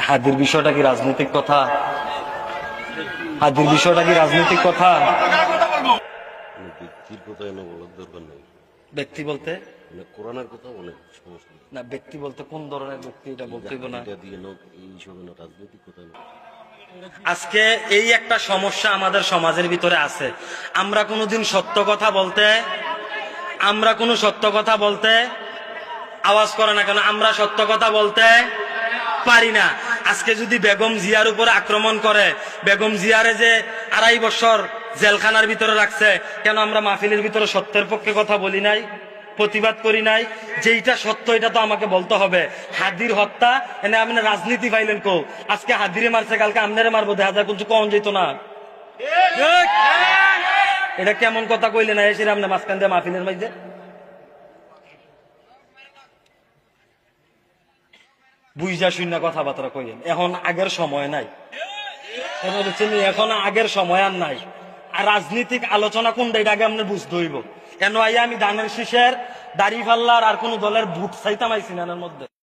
হাদির বিষয়টা কি রাজনৈতিক কথা? হাদির বিষয়টা কি রাজনৈতিক কথা? ব্যক্তির কথা এনে বলার দরকার নেই। ব্যক্তি বলতে কোরআনের কথা অনেক সমস্যা না, ব্যক্তি বলতে কোন ধরনের ব্যক্তি এটা বলতে হইব না। দিয়ে এইসব রাজনৈতিক কথা না। আজকে এই একটা সমস্যা আমাদের সমাজের ভিতরে আছে। আমরা কোনোদিন সত্য কথা বলতে আওয়াজ করে না কেন, আমরা সত্য কথা বলতে পারি না। আজকে যদি বেগম জিয়ার উপরে আক্রমণ করে, বেগম জিয়ারে যে 2.5 বছর জেলখানার ভিতরে রাখছে, কেন আমরা মাহফিলের ভিতরে সত্যের পক্ষে কথা বলি নাই, প্রতিবাদ করি নাই? যেইটা সত্য এটা তো আমাকে বলতে হবে। হাদির হত্যা এনে আপনি রাজনীতি পাইলেন কো? আজকে হাদিরে মারছে, কালকে আমনেরে মারবো, 1000 কিছু কম যেত না। এটা কেমন কথা কইলে না এসে আপনি মাঝখান দিয়ে মাহফিলের মাঝে? বুঝা শূন্য কথাবার্তা কইলেন। এখন আগের সময় নাই, এখন আগের সময় আর নাই। আর রাজনীতিক আলোচনা কোনটা এটা আগে আপনার বুঝতে হইব। কেন আমি ধানের শীষের, দাড়ি ফাল্লার আর কোন দলের ভোট চাইতাম আইছি না এর মধ্যে।